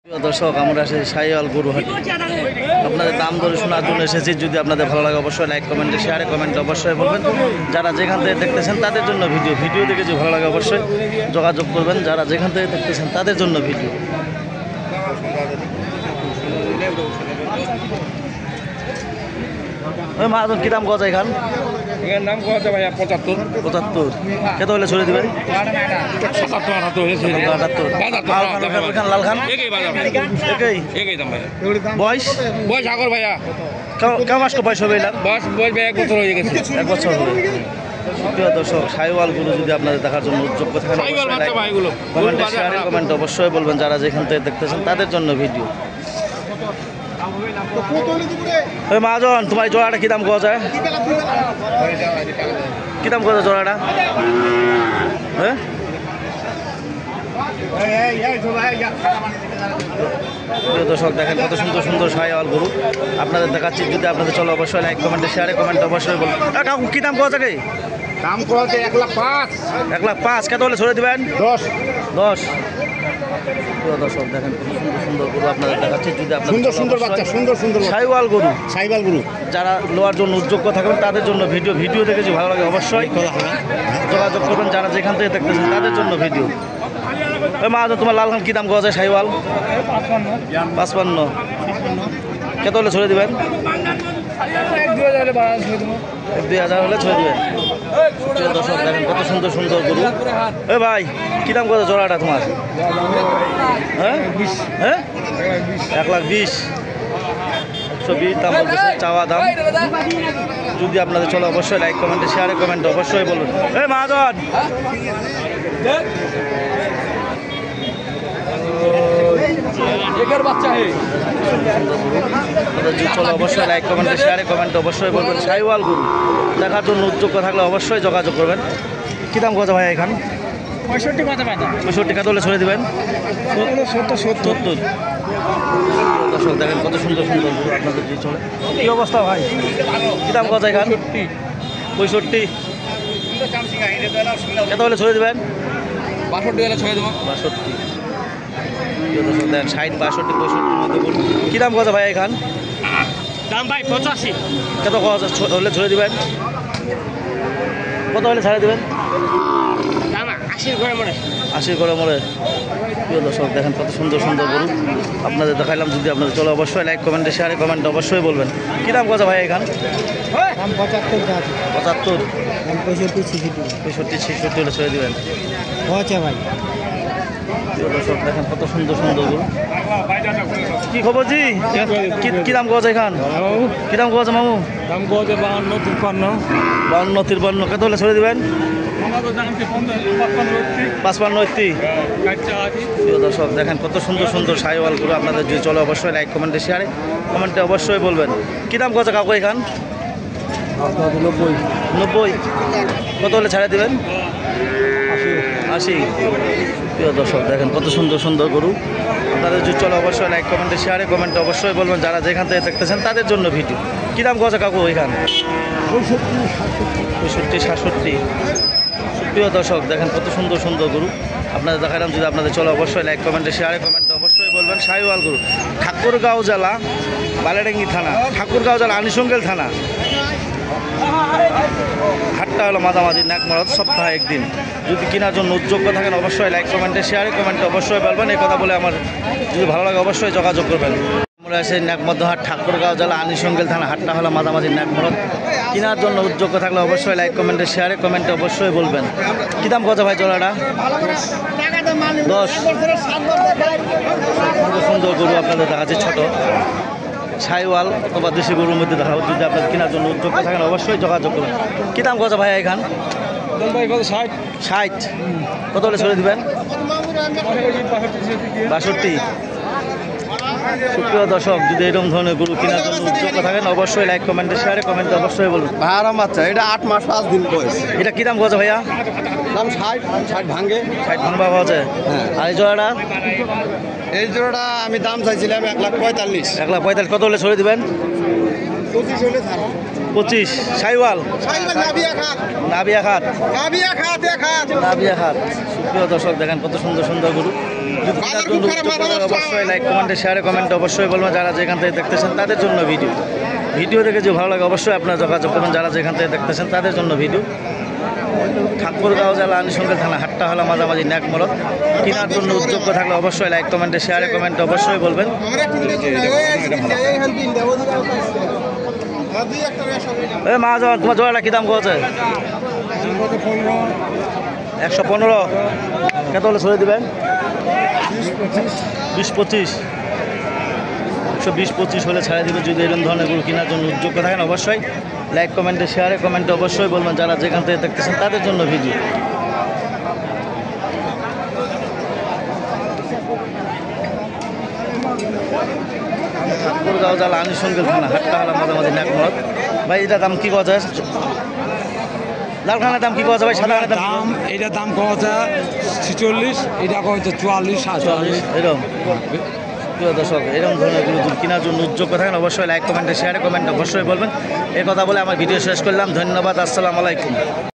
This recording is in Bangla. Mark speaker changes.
Speaker 1: প্রিয় দর্শক, আমরা সেই শাহিওয়াল গরুহাটি আপনাদের দাম দরে শোনার জন্য এসেছি। যদি আপনাদের ভালো লাগে অবশ্যই লাইক কমেন্টে শেয়ারে কমেন্টে অবশ্যই বলবেন। যারা যেখান থেকে দেখতেছেন তাদের জন্য ভিডিও দেখে যদি ভালো লাগে অবশ্যই যোগাযোগ করবেন। যারা যেখান থেকে দেখতেছেন তাদের জন্য ভিডিও। ওই মাহাজন কি দাম গজ এখান?
Speaker 2: এর নাম কত ভাইয়া? 75
Speaker 1: 75 কত হলে ছড়ে দিবেন?
Speaker 2: 77
Speaker 1: লাল খান
Speaker 2: একই বাজার একই দাম ভাইয়া।
Speaker 1: বয়স
Speaker 2: বয়স আগর ভাইয়া
Speaker 1: কেমন মাস বয়স হবে এটা?
Speaker 2: বয়স ভাইয়া 1 বছর হয়ে গেছে।
Speaker 1: 1 বছর হবে। প্রিয় দর্শক, শাহিওয়াল গরু যদি আপনাদের দেখার জন্য উদ্যোগ থাকেন কমেন্টে শেয়ারে কমেন্ট অবশ্যই বলবেন। যারা যেখান থেকে দেখতেছেন তাদের জন্য ভিডিও। ওই মহাজন, তোমার জোড়াটা কি দাম কোয়া যায়? কি দাম কোয়া যায় জোড়াটা? হ্যাঁ, প্রিয় দর্শক দেখেন কত সুন্দর সুন্দর শাহিওয়াল গরু আপনাদের দেখাচ্ছি। যদি আপনাদের চলো অবশ্যই লাইক কমেন্টে শেয়ারে কমেন্ট অবশ্যই বলুন। কাকু কি দাম কোয়া যায়?
Speaker 2: দাম কত? 1,05,000।
Speaker 1: 1,05,000 কত হলে ছড়ে দিবেন?
Speaker 2: 10।
Speaker 1: প্রিয় দর্শক দেখেন কত সুন্দর সুন্দর গরু আপনাদের দেখাচ্ছি। যদি আপনাদের
Speaker 2: সুন্দর বাচ্চা, সুন্দর
Speaker 1: শাহিওয়াল গরু
Speaker 2: সাইবাল গরু
Speaker 1: যারা লোয়ার জন্য উদ্যোগ্য থাকবেন তাদের জন্য ভিডিও দেখে যদি ভালো লাগে অবশ্যই যোগাযোগ করবেন। যারা যেখান থেকে দেখতেছেন তাদের জন্য ভিডিও। ওই মা, তোমার লাল খান কি দাম কোয়া যায় শাহিওয়াল? 55 কত হলে ছড়ে দিবেন? 2,000 হলে ছড়ে দিবেন। প্রিয় দর্শক দেখেন কত সুন্দর সুন্দর গরু। এ ভাই, কি দাম কত জোড়াটা তোমার? হ্যাঁ, 1,20,000 120 দাম বলতেছে, চাওয়া দাম। যদি আপনাদের চলো অবশ্যই লাইক কমেন্টে শেয়ারে কমেন্টে অবশ্যই বলুন। এই মহাজন, চলো অবশ্যই লাইক কমেন্টে শেয়ারে কমেন্টে অবশ্যই বলবেন। শাহিওয়াল গরু দেখার জন্য উদ্যোগ থাকলে অবশ্যই যোগাযোগ করবেন। কী দাম কথা ভাই এখান?
Speaker 2: 65 কথা পাতা।
Speaker 1: 65 কত হলে ছড়ে দেবেন? 70 দর্শক দেখেন কত সুন্দর সুন্দর গরু আপনাদের যে চলে। কী অবস্থা ভাই? কী দাম কথা এখান? 65 কত হলে ছড়ে দেবেন?
Speaker 2: 62 হলে ছয় দেবো।
Speaker 1: 62 দর্শক দেখেন 60 62 65 মধ্যে গরু। কী দাম কথা ভাই এখান?
Speaker 2: দাম ভাই 85।
Speaker 1: কত হলে ছড়ে দিবেন? কত হলে ছাড়ে দেবেন?
Speaker 2: দাম 80 করে মনে।
Speaker 1: 80 করে মরে। প্রিয় দর্শক দেখেন কত সুন্দর সুন্দর গরু আপনাদের দেখাইলাম। যদি আপনাদের চলো অবশ্যই লাইক কমেন্টে শেয়ারে কমেন্টে অবশ্যই বলবেন। কী দাম কথা ভাই এখান?
Speaker 2: দাম 75।
Speaker 1: 75
Speaker 2: দাম 65
Speaker 1: 66 হলে ছেড়ে দেবেন।
Speaker 2: আচ্ছা ভাই।
Speaker 1: প্রিয় দর্শক দেখেন কত সুন্দর সুন্দর গরু। কি খবর জি? কি দাম কোয়া যায় এখান? কি দাম কোয়া যায় মামু?
Speaker 2: দাম কত? 52 53।
Speaker 1: 52 53 কত হলে ছেড়ে দেবেন? 55 প্রিয় দর্শক দেখেন কত সুন্দর সুন্দর শাহিওয়াল গরু আপনাদের যদি চলো অবশ্যই লাইক কমেন্টে শেয়ারে কমেন্টে অবশ্যই বলবেন। কী দাম কোয়া কাকু এখান? 90 কত হলে ছাড়ে দেবেন? 80 প্রিয় দর্শক দেখেন কত সুন্দর সুন্দর গরু আপনাদের যদি চলো অবশ্যই লাইক কমেন্টে শেয়ারে কমেন্টে অবশ্যই বলবেন। যারা যেখান থেকে দেখতেছেন তাদের জন্য ভিডিও। কী দাম কোয়া কাকু এখান? 65 67 প্রিয় দর্শক দেখেন কত সুন্দর সুন্দর গরু আপনাদের দেখালাম। যদি আপনাদের চলো অবশ্যই লাইক কমেন্টে শেয়ারে কমেন্টে অবশ্যই বলবেন। শাহিওয়াল গরু ঠাকুরগাঁও জেলা বালেডাঙ্গি থানা, ঠাকুরগাঁও জেলা আনিসঙ্গেল থানা। হাটটা হলো মাঝামাঝি নাকমরদ, সপ্তাহে একদিন। যদি কেনার জন্য উদ্যোগ্য থাকেন অবশ্যই লাইক কমেন্টে শেয়ারে কমেন্টে অবশ্যই বলবেন। এই কথা বলে আমার যদি ভালো লাগে অবশ্যই যোগাযোগ করবেন। আমরা এসে নাকমধ্যহাট ঠাকুরগাঁও জেলা আনিসঙ্গেল থানা, হাটটা হলো মাঝামাঝি নাকমরদ। কেনার জন্য উদ্যোগ্য থাকলে অবশ্যই লাইক কমেন্টে শেয়ারে কমেন্টে অবশ্যই বলবেন। কী দাম কত ভাই জোড়াটা? 10 সুন্দর গরু আপনাদের দেখাচ্ছে ছোট শাহিওয়াল অথবা দেশি গরুর মধ্যে দেখাও। যদি আপনার কেনার জন্য উদ্যোগ্য থাকেন অবশ্যই যোগাযোগ করুন। কী দাম কত ভাই এখান? 60 কত হলে ছড়ে দেবেন? 62 সুপ্রিয় দর্শক যদি এরকম ধরনের গরু কেনার জন্য উদ্যোগ্য থাকেন অবশ্যই লাইক কমেন্টে শেয়ারে কমেন্টে অবশ্যই বলুন।
Speaker 3: ভাড়া বাচ্চা এটা 8 মাস 5 দিন বয়স।
Speaker 1: এটা কী দাম কত ভাইয়া?
Speaker 3: দাম 60 ভাঙে।
Speaker 1: 60 ভাঙবা আছে।
Speaker 3: হ্যাঁ।
Speaker 1: আর এই জোড়াটা?
Speaker 3: এই জোড়াটা আমি দাম চাইছিলাম 1,45,000।
Speaker 1: 1,45,000 কত হলে ছড়ে দেবেন?
Speaker 3: 25 হলে ছাড়ো।
Speaker 1: 25 শাহিওয়াল নাবিয়া খাত। সুপ্রিয় দর্শক দেখেন কত সুন্দর সুন্দর গরু যদি কেনার জন্য উদ্যোগ থাকে অবশ্যই লাইক কমেন্টে শেয়ারে কমেন্টে অবশ্যই বলবেন যারা যেখান থেকে দেখতেছেন তাদের জন্য ভিডিও দেখে যে ভালো লাগে অবশ্যই আপনারা যোগাযোগ করবেন যারা যেখান থেকে দেখতেছেন তাদের জন্য ভিডিও। ঠাকুরগাঁও জেলা আনিসঙ্গেল থানা হাট্টা হলা মাঝামাঝি ন্যাকমরদ। কেনার জন্য উদ্যোগ থাকলে অবশ্যই লাইক কমেন্টে শেয়ারে কমেন্টে অবশ্যই বলবেন। মা যাওয়ার তোমার জোড়াটা কী দাম কছে? 115। কত হলে ছড়িয়ে দেবেন? 20-25। 120-25 হলে ছাড়া দিবে। যদি এরকম ধরনের গরু কেনার জন্য উদ্যোগ থাকেন অবশ্যই লাইক কমেন্টে শেয়ারে কমেন্টে অবশ্যই বলবেন যারা যেখান থেকে দেখতেছেন তাদের জন্য ভিডিও। ঠাকুরগাঁও জেলা আনিসঙ্গেল থানা হাট্টা হলা মাঝামাঝি ন্যাকমরদ। ভাই এটা দাম কী কথা? লাল খানের দাম কী কথা ভাই? সাদা খানের দাম?
Speaker 2: এটা দাম কত? 46, এটা কত? 44, 47
Speaker 1: এরকম। প্রিয় দর্শক, এরকম ধরনের গরু যদি কেনার জন্য উদ্যোগ থাকেন অবশ্যই লাইক কমেন্টে শেয়ারে কমেন্ট অবশ্যই বলবেন। এই কথা বলে আমার ভিডিও শেষ করলাম। ধন্যবাদ। আসসালামু আলাইকুম।